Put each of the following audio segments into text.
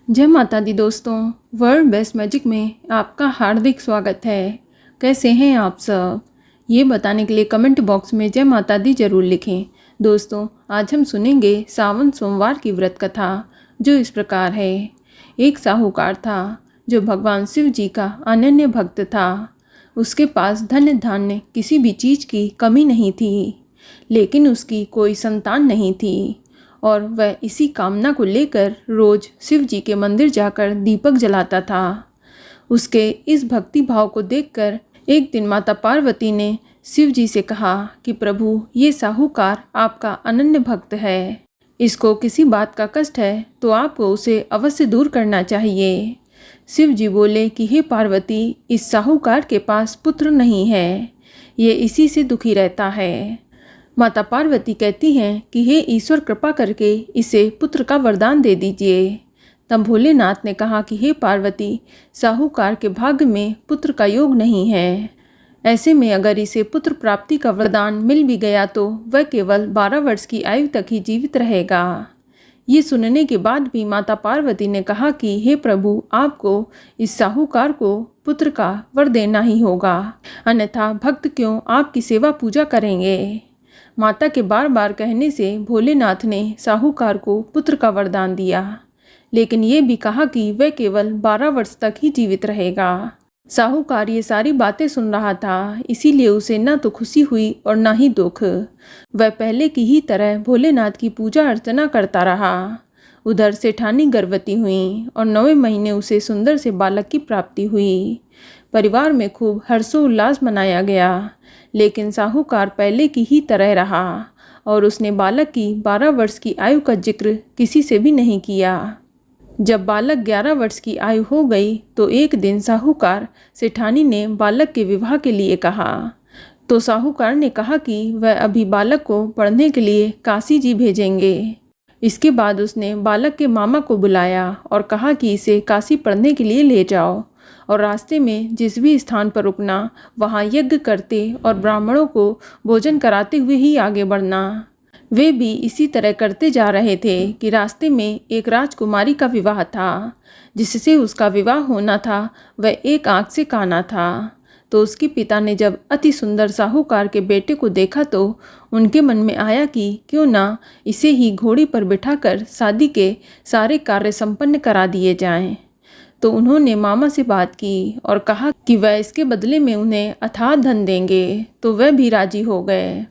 जय माता दी दोस्तों, वर्ल्ड बेस्ट मैजिक में आपका हार्दिक स्वागत है। कैसे हैं आप सब? ये बताने के लिए कमेंट बॉक्स में जय माता दी जरूर लिखें। दोस्तों, आज हम सुनेंगे सावन सोमवार की व्रत कथा, जो इस प्रकार है। एक साहूकार था जो भगवान शिव जी का अनन्य भक्त था। उसके पास धन धान्य किसी भी चीज़ की कमी नहीं थी, लेकिन उसकी कोई संतान नहीं थी और वह इसी कामना को लेकर रोज शिव जी के मंदिर जाकर दीपक जलाता था। उसके इस भक्ति भाव को देखकर एक दिन माता पार्वती ने शिव जी से कहा कि प्रभु, ये साहूकार आपका अनन्य भक्त है। इसको किसी बात का कष्ट है तो आपको उसे अवश्य दूर करना चाहिए। शिव जी बोले कि हे पार्वती, इस साहूकार के पास पुत्र नहीं है, ये इसी से दुखी रहता है। माता पार्वती कहती हैं कि हे ईश्वर, कृपा करके इसे पुत्र का वरदान दे दीजिए। तब भोलेनाथ ने कहा कि हे पार्वती, साहूकार के भाग्य में पुत्र का योग नहीं है। ऐसे में अगर इसे पुत्र प्राप्ति का वरदान मिल भी गया तो वह केवल 12 वर्ष की आयु तक ही जीवित रहेगा। ये सुनने के बाद भी माता पार्वती ने कहा कि हे प्रभु, आपको इस साहूकार को पुत्र का वर देना ही होगा, अन्यथा भक्त क्यों आपकी सेवा पूजा करेंगे। माता के बार बार कहने से भोलेनाथ ने साहूकार को पुत्र का वरदान दिया, लेकिन ये भी कहा कि वह केवल 12 वर्ष तक ही जीवित रहेगा। साहूकार ये सारी बातें सुन रहा था, इसीलिए उसे न तो खुशी हुई और न ही दुख। वह पहले की ही तरह भोलेनाथ की पूजा अर्चना करता रहा। उधर सेठानी गर्भवती हुई और 9वें महीने उसे सुंदर से बालक की प्राप्ति हुई। परिवार में खूब हर्षोल्लास मनाया गया, लेकिन साहूकार पहले की ही तरह रहा और उसने बालक की 12 वर्ष की आयु का जिक्र किसी से भी नहीं किया। जब बालक 11 वर्ष की आयु हो गई तो एक दिन साहूकार सेठानी ने बालक के विवाह के लिए कहा। तो साहूकार ने कहा कि वह अभी बालक को पढ़ने के लिए काशी जी भेजेंगे। इसके बाद उसने बालक के मामा को बुलाया और कहा कि इसे काशी पढ़ने के लिए ले जाओ और रास्ते में जिस भी स्थान पर रुकना वहाँ यज्ञ करते और ब्राह्मणों को भोजन कराते हुए ही आगे बढ़ना। वे भी इसी तरह करते जा रहे थे कि रास्ते में एक राजकुमारी का विवाह था। जिससे उसका विवाह होना था वह एक आँख से काना था। तो उसके पिता ने जब अति सुंदर साहूकार के बेटे को देखा तो उनके मन में आया कि क्यों ना इसे ही घोड़ी पर बिठाकर शादी के सारे कार्य संपन्न करा दिए जाएं। तो उन्होंने मामा से बात की और कहा कि वह इसके बदले में उन्हें अथाह धन देंगे। तो वह भी राजी हो गए।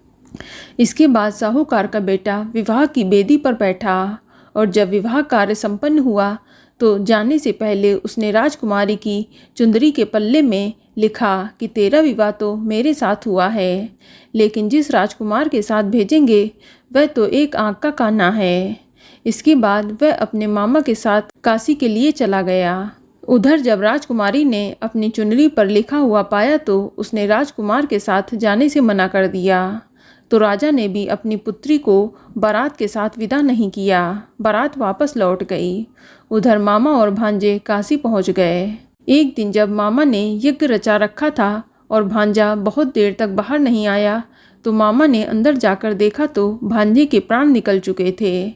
इसके बाद साहूकार का बेटा विवाह की बेदी पर बैठा और जब विवाह कार्य संपन्न हुआ तो जाने से पहले उसने राजकुमारी की चुंदरी के पल्ले में लिखा कि तेरा विवाह तो मेरे साथ हुआ है, लेकिन जिस राजकुमार के साथ भेजेंगे वह तो एक आँख का काना है। इसके बाद वह अपने मामा के साथ काशी के लिए चला गया। उधर जब राजकुमारी ने अपनी चुनरी पर लिखा हुआ पाया तो उसने राजकुमार के साथ जाने से मना कर दिया। तो राजा ने भी अपनी पुत्री को बारात के साथ विदा नहीं किया। बारात वापस लौट गई। उधर मामा और भांजे काशी पहुंच गए। एक दिन जब मामा ने यज्ञ रचा रखा था और भांजा बहुत देर तक बाहर नहीं आया तो मामा ने अंदर जाकर देखा तो भांजे के प्राण निकल चुके थे।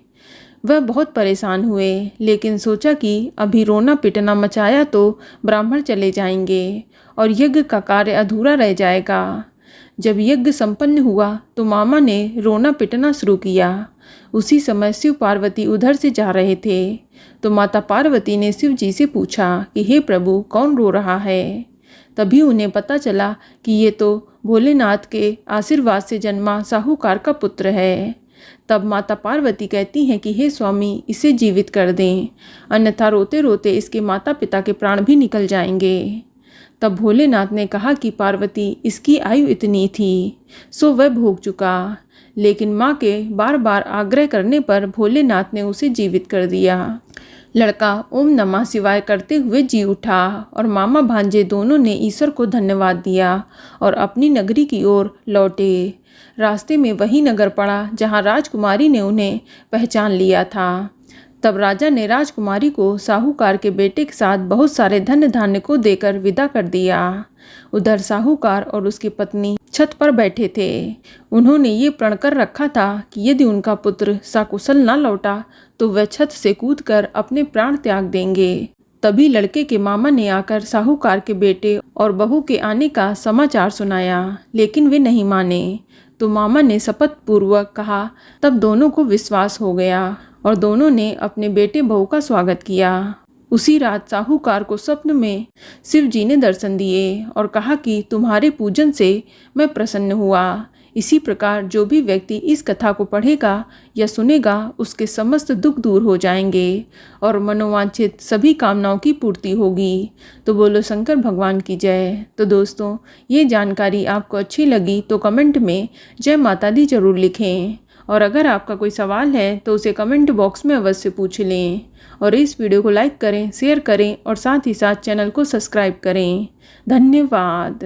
वह बहुत परेशान हुए, लेकिन सोचा कि अभी रोना पिटना मचाया तो ब्राह्मण चले जाएंगे और यज्ञ का कार्य अधूरा रह जाएगा। जब यज्ञ संपन्न हुआ तो मामा ने रोना पिटना शुरू किया। उसी समय शिव पार्वती उधर से जा रहे थे। तो माता पार्वती ने शिव जी से पूछा कि हे प्रभु, कौन रो रहा है? तभी उन्हें पता चला कि ये तो भोलेनाथ के आशीर्वाद से जन्मा साहूकार का पुत्र है। तब माता पार्वती कहती हैं कि हे स्वामी, इसे जीवित कर दें, अन्यथा रोते रोते इसके माता पिता के प्राण भी निकल जाएंगे। तब भोलेनाथ ने कहा कि पार्वती, इसकी आयु इतनी थी सो वह भोग चुका, लेकिन माँ के बार बार आग्रह करने पर भोलेनाथ ने उसे जीवित कर दिया। लड़का ओम नमः शिवाय करते हुए जी उठा और मामा भांजे दोनों ने ईश्वर को धन्यवाद दिया और अपनी नगरी की ओर लौटे। रास्ते में वही नगर पड़ा जहाँ राजकुमारी ने उन्हें पहचान लिया था। तब राजा ने राजकुमारी को साहूकार के बेटे के साथ बहुत सारे धन धान्य को देकर विदा कर दिया। उधर साहूकार और उसकी पत्नी छत पर बैठे थे। उन्होंने ये प्रण कर रखा था कि यदि उनका पुत्र सकुशल न लौटा तो वह छत से कूदकर अपने प्राण त्याग देंगे। तभी लड़के के मामा ने आकर साहूकार के बेटे और बहू के आने का समाचार सुनाया, लेकिन वे नहीं माने। तो मामा ने शपथ पूर्वक कहा। तब दोनों को विश्वास हो गया और दोनों ने अपने बेटे बहू का स्वागत किया। उसी रात साहूकार को स्वप्न में शिव जी ने दर्शन दिए और कहा कि तुम्हारे पूजन से मैं प्रसन्न हुआ। इसी प्रकार जो भी व्यक्ति इस कथा को पढ़ेगा या सुनेगा उसके समस्त दुख दूर हो जाएंगे और मनोवांछित सभी कामनाओं की पूर्ति होगी। तो बोलो शंकर भगवान की जय। तो दोस्तों, ये जानकारी आपको अच्छी लगी तो कमेंट में जय माता दी जरूर लिखें और अगर आपका कोई सवाल है तो उसे कमेंट बॉक्स में अवश्य पूछ लें और इस वीडियो को लाइक करें, शेयर करें और साथ ही साथ चैनल को सब्सक्राइब करें। धन्यवाद।